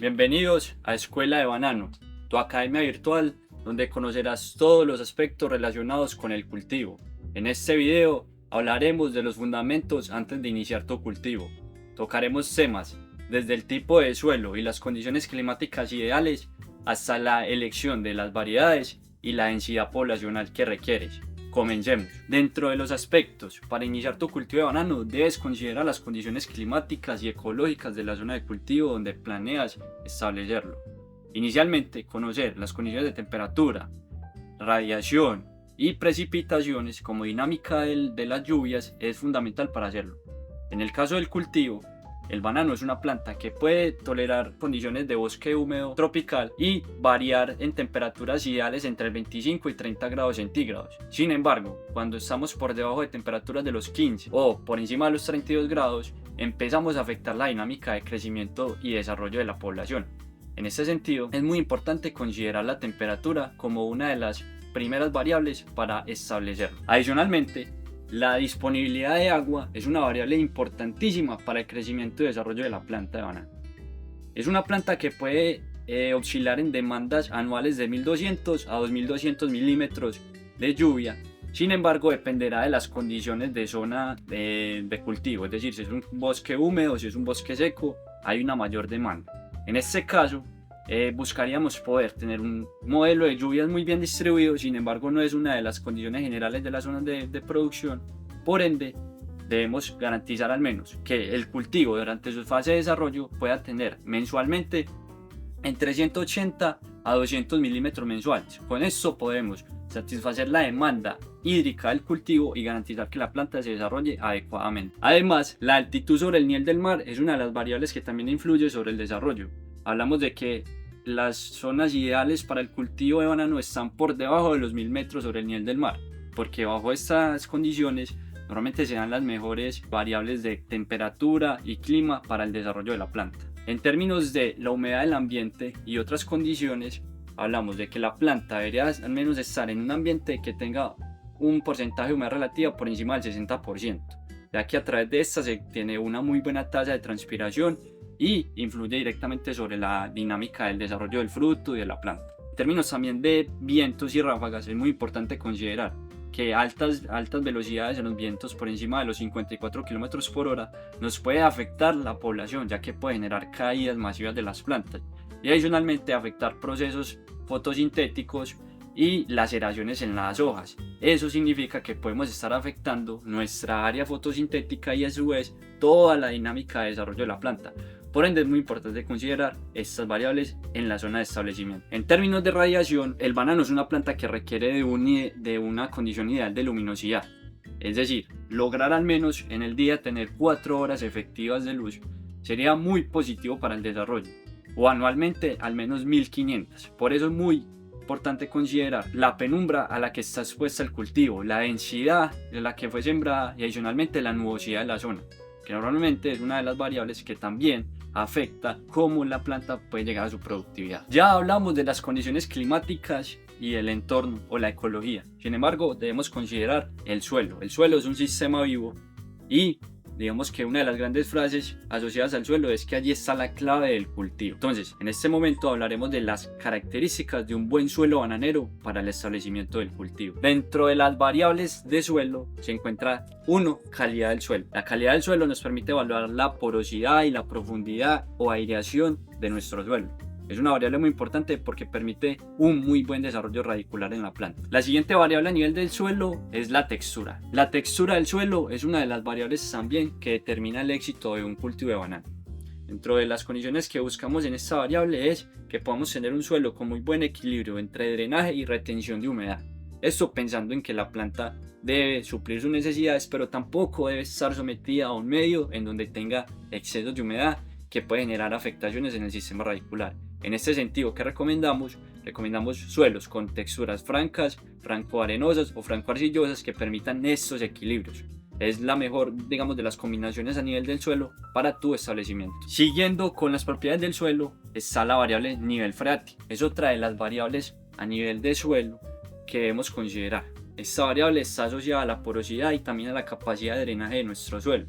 Bienvenidos a Escuela de Banano, tu academia virtual donde conocerás todos los aspectos relacionados con el cultivo. En este video hablaremos de los fundamentos antes de iniciar tu cultivo. Tocaremos temas desde el tipo de suelo y las condiciones climáticas ideales hasta la elección de las variedades y la densidad poblacional que requieres. Comencemos. Dentro de los aspectos para iniciar tu cultivo de banano debes considerar las condiciones climáticas y ecológicas de la zona de cultivo donde planeas establecerlo. Inicialmente, conocer las condiciones de temperatura, radiación y precipitaciones como dinámica de las lluvias es fundamental para hacerlo. En el caso del cultivo, el banano es una planta que puede tolerar condiciones de bosque húmedo tropical y variar en temperaturas ideales entre 25 y 30 grados centígrados. Sin embargo, cuando estamos por debajo de temperaturas de los 15 o por encima de los 32 grados, empezamos a afectar la dinámica de crecimiento y desarrollo de la población. En este sentido, es muy importante considerar la temperatura como una de las primeras variables para establecerlo. Adicionalmente, la disponibilidad de agua es una variable importantísima para el crecimiento y desarrollo de la planta de banano. Es una planta que puede oscilar en demandas anuales de 1200 a 2200 milímetros de lluvia. Sin embargo, dependerá de las condiciones de zona de cultivo, es decir, si es un bosque húmedo, si es un bosque seco, hay una mayor demanda. En este caso, buscaríamos poder tener un modelo de lluvias muy bien distribuido. Sin embargo, no es una de las condiciones generales de las zonas de producción. Por ende, debemos garantizar al menos que el cultivo durante su fase de desarrollo pueda tener mensualmente entre 180 a 200 milímetros mensuales. Con esto podemos satisfacer la demanda hídrica del cultivo y garantizar que la planta se desarrolle adecuadamente. Además, la altitud sobre el nivel del mar es una de las variables que también influye sobre el desarrollo. Hablamos de que las zonas ideales para el cultivo de banano están por debajo de los 1000 metros sobre el nivel del mar, porque bajo estas condiciones normalmente se dan las mejores variables de temperatura y clima para el desarrollo de la planta. En términos de la humedad del ambiente y otras condiciones, hablamos de que la planta debería al menos estar en un ambiente que tenga un porcentaje de humedad relativa por encima del 60%, ya que a través de esta se tiene una muy buena tasa de transpiración y influye directamente sobre la dinámica del desarrollo del fruto y de la planta. En términos también de vientos y ráfagas, es muy importante considerar que altas velocidades en los vientos por encima de los 54 km por hora nos puede afectar la población, ya que puede generar caídas masivas de las plantas y adicionalmente afectar procesos fotosintéticos y laceraciones en las hojas. Eso significa que podemos estar afectando nuestra área fotosintética y a su vez toda la dinámica de desarrollo de la planta. Por ende, es muy importante considerar estas variables en la zona de establecimiento. En términos de radiación, el banano es una planta que requiere de una condición ideal de luminosidad. Es decir, lograr al menos en el día tener 4 horas efectivas de luz sería muy positivo para el desarrollo, o anualmente al menos 1500. Por eso es muy importante considerar la penumbra a la que está expuesta el cultivo, la densidad de la que fue sembrada y adicionalmente la nubosidad de la zona, que normalmente es una de las variables que también afecta cómo la planta puede llegar a su productividad. Ya hablamos de las condiciones climáticas y el entorno o la ecología. Sin embargo, debemos considerar el suelo. El suelo es un sistema vivo y digamos que una de las grandes frases asociadas al suelo es que allí está la clave del cultivo. Entonces, en este momento hablaremos de las características de un buen suelo bananero para el establecimiento del cultivo. Dentro de las variables de suelo se encuentra 1. Calidad del suelo. La calidad del suelo nos permite evaluar la porosidad y la profundidad o aireación de nuestro suelo. Es una variable muy importante porque permite un muy buen desarrollo radicular en la planta. La siguiente variable a nivel del suelo es la textura. La textura del suelo es una de las variables también que determina el éxito de un cultivo de banano. Dentro de las condiciones que buscamos en esta variable es que podamos tener un suelo con muy buen equilibrio entre drenaje y retención de humedad. Esto pensando en que la planta debe suplir sus necesidades, pero tampoco debe estar sometida a un medio en donde tenga excesos de humedad que puede generar afectaciones en el sistema radicular. En este sentido, ¿qué recomendamos? Recomendamos suelos con texturas francas, franco-arenosas o franco-arcillosas que permitan estos equilibrios. Es la mejor, digamos, de las combinaciones a nivel del suelo para tu establecimiento. Siguiendo con las propiedades del suelo, está la variable nivel freático. Es otra de las variables a nivel de suelo que debemos considerar. Esta variable está asociada a la porosidad y también a la capacidad de drenaje de nuestro suelo.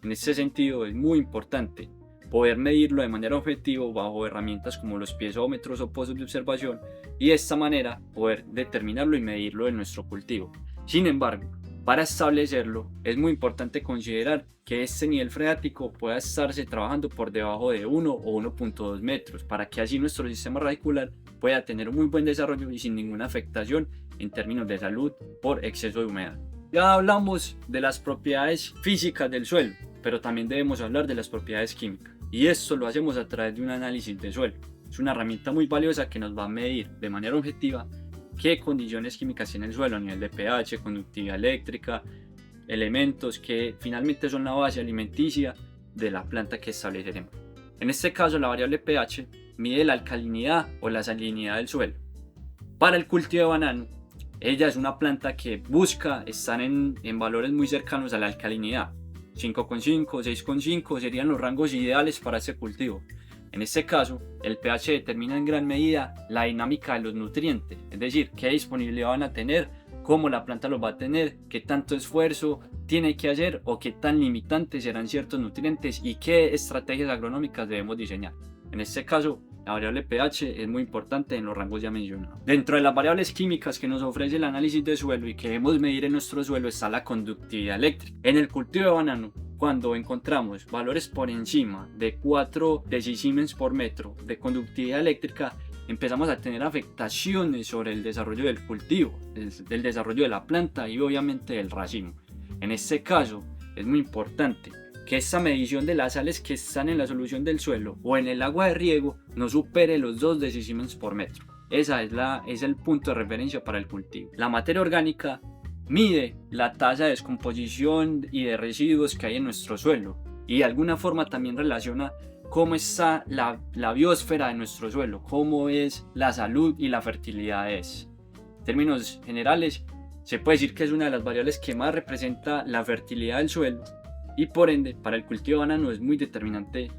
En este sentido, es muy importante poder medirlo de manera objetiva bajo herramientas como los piezómetros o pozos de observación y de esta manera poder determinarlo y medirlo en nuestro cultivo. Sin embargo, para establecerlo es muy importante considerar que este nivel freático pueda estarse trabajando por debajo de 1 o 1.2 metros para que así nuestro sistema radicular pueda tener un muy buen desarrollo y sin ninguna afectación en términos de salud por exceso de humedad. Ya hablamos de las propiedades físicas del suelo, pero también debemos hablar de las propiedades químicas. Y esto lo hacemos a través de un análisis de suelo. Es una herramienta muy valiosa que nos va a medir de manera objetiva qué condiciones químicas tiene el suelo a nivel de pH, conductividad eléctrica, elementos que finalmente son la base alimenticia de la planta que estableceremos. En este caso, la variable pH mide la alcalinidad o la salinidad del suelo. Para el cultivo de banano, ella es una planta que busca estar en valores muy cercanos a la alcalinidad. 5,5, 6,5 serían los rangos ideales para este cultivo. En este caso, el pH determina en gran medida la dinámica de los nutrientes, es decir, qué disponibilidad van a tener, cómo la planta los va a tener, qué tanto esfuerzo tiene que hacer o qué tan limitantes serán ciertos nutrientes y qué estrategias agronómicas debemos diseñar. En este caso, la variable pH es muy importante en los rangos ya mencionados. Dentro de las variables químicas que nos ofrece el análisis de suelo y que debemos medir en nuestro suelo está la conductividad eléctrica. En el cultivo de banano, cuando encontramos valores por encima de 4 decisiemens por metro de conductividad eléctrica, empezamos a tener afectaciones sobre el desarrollo del cultivo, del desarrollo de la planta y obviamente del racimo. En este caso, es muy importante que esta medición de las sales que están en la solución del suelo o en el agua de riego no supere los 2 decisiemens por metro. Ese es el punto de referencia para el cultivo. La materia orgánica mide la tasa de descomposición y de residuos que hay en nuestro suelo y de alguna forma también relaciona cómo está la biosfera de nuestro suelo, cómo es la salud y la fertilidad es. En términos generales, se puede decir que es una de las variables que más representa la fertilidad del suelo y por ende para el cultivo de banano es muy determinante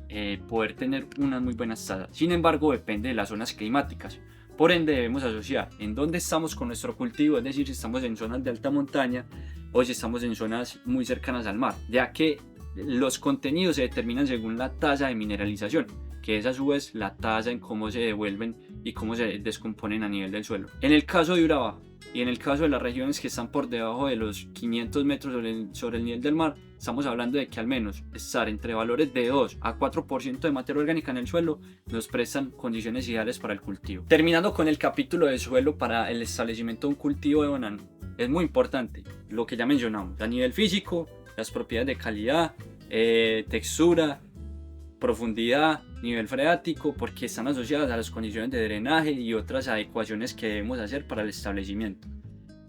poder tener unas muy buenas tasas. Sin embargo, depende de las zonas climáticas. Por ende debemos asociar en dónde estamos con nuestro cultivo, es decir, si estamos en zonas de alta montaña o si estamos en zonas muy cercanas al mar, ya que los contenidos se determinan según la tasa de mineralización, que es a su vez la tasa en cómo se devuelven y cómo se descomponen a nivel del suelo. En el caso de Urabá y en el caso de las regiones que están por debajo de los 500 metros sobre el nivel del mar, estamos hablando de que al menos estar entre valores de 2 a 4% de materia orgánica en el suelo nos prestan condiciones ideales para el cultivo. Terminando con el capítulo de suelo para el establecimiento de un cultivo de banano, es muy importante lo que ya mencionamos, a nivel físico, las propiedades de calidad, textura, profundidad, nivel freático, porque están asociadas a las condiciones de drenaje y otras adecuaciones que debemos hacer para el establecimiento.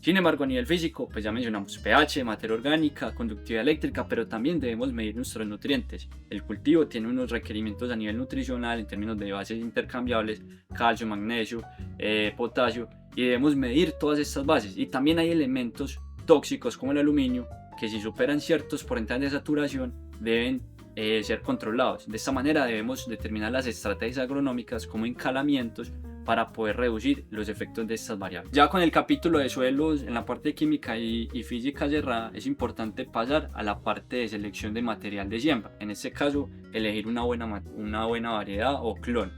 Sin embargo, a nivel físico, pues ya mencionamos pH, materia orgánica, conductividad eléctrica, pero también debemos medir nuestros nutrientes. El cultivo tiene unos requerimientos a nivel nutricional en términos de bases intercambiables, calcio, magnesio, potasio, y debemos medir todas estas bases. Y también hay elementos tóxicos como el aluminio, que si superan ciertos porcentajes de saturación, deben ser controlados. De esta manera debemos determinar las estrategias agronómicas como encalamientos para poder reducir los efectos de estas variables. Ya con el capítulo de suelos en la parte química y física cerrada, es importante pasar a la parte de selección de material de siembra. En este caso, elegir una buena variedad o clon,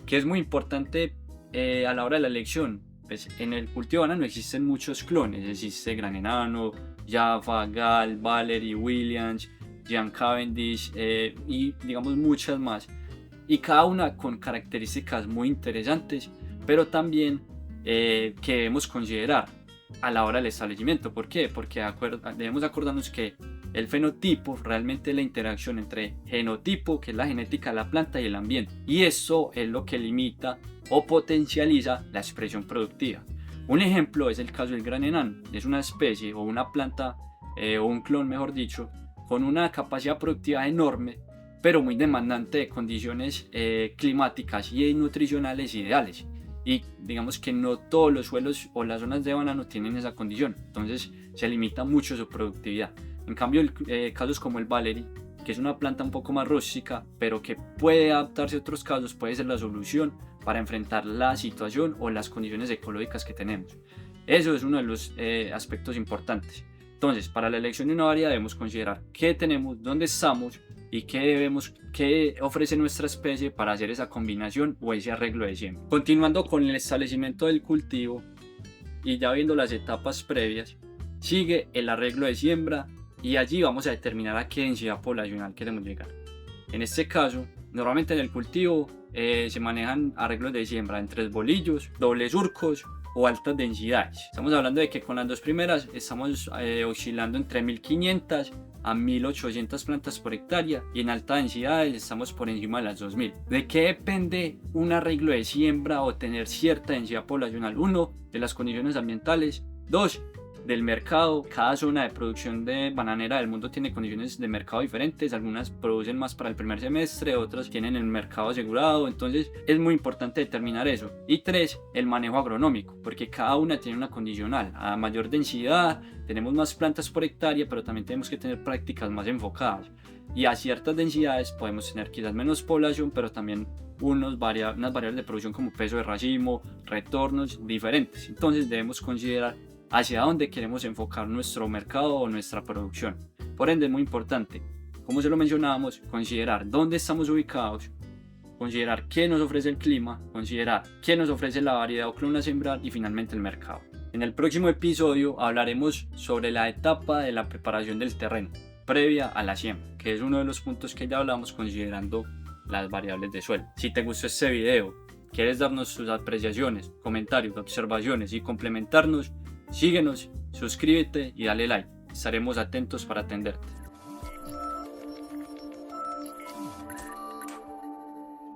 que es muy importante a la hora de la elección. Pues en el cultivo de banano existen muchos clones, existe Gran Enano, Jaffa, Gall, Valery, Williams, Jan Cavendish y digamos muchas más, y cada una con características muy interesantes, pero también que debemos considerar a la hora del establecimiento. ¿Por qué? Porque debemos acordarnos que el fenotipo realmente es la interacción entre genotipo, que es la genética de la planta, y el ambiente, y eso es lo que limita o potencializa la expresión productiva. Un ejemplo es el caso del gran enano. Es una especie o una planta o un clon mejor dicho, con una capacidad productiva enorme, pero muy demandante de condiciones climáticas y nutricionales ideales. Y digamos que no todos los suelos o las zonas de banano tienen esa condición, entonces se limita mucho su productividad. En cambio, casos como el Valery, que es una planta un poco más rústica, pero que puede adaptarse a otros casos, puede ser la solución para enfrentar la situación o las condiciones ecológicas que tenemos. Eso es uno de los aspectos importantes. Entonces, para la elección de una variedad debemos considerar qué tenemos, dónde estamos y qué ofrece nuestra especie para hacer esa combinación o ese arreglo de siembra. Continuando con el establecimiento del cultivo y ya viendo las etapas previas, sigue el arreglo de siembra y allí vamos a determinar a qué densidad poblacional queremos llegar. En este caso, normalmente en el cultivo se manejan arreglos de siembra en 3 bolillos, dobles surcos o altas densidades. Estamos hablando de que con las dos primeras estamos oscilando entre 1500 a 1800 plantas por hectárea y en alta densidad estamos por encima de las 2000. ¿De qué depende un arreglo de siembra o tener cierta densidad poblacional? 1, de las condiciones ambientales. 2, del mercado. Cada zona de producción de bananera del mundo tiene condiciones de mercado diferentes. Algunas producen más para el primer semestre, otras tienen el mercado asegurado. Entonces es muy importante determinar eso. Y 3, el manejo agronómico, porque cada una tiene una condicional. A mayor densidad tenemos más plantas por hectárea, pero también tenemos que tener prácticas más enfocadas. Y a ciertas densidades podemos tener quizás menos población, pero también unas variables de producción como peso de racimo, retornos diferentes. Entonces debemos considerar hacia dónde queremos enfocar nuestro mercado o nuestra producción. Por ende es muy importante, como se lo mencionábamos, considerar dónde estamos ubicados, considerar qué nos ofrece el clima, considerar qué nos ofrece la variedad o clon a sembrar y finalmente el mercado. En el próximo episodio hablaremos sobre la etapa de la preparación del terreno previa a la siembra, que es uno de los puntos que ya hablamos considerando las variables de suelo. Si te gustó este video, quieres darnos tus apreciaciones, comentarios, observaciones y complementarnos, síguenos, suscríbete y dale like. Estaremos atentos para atenderte.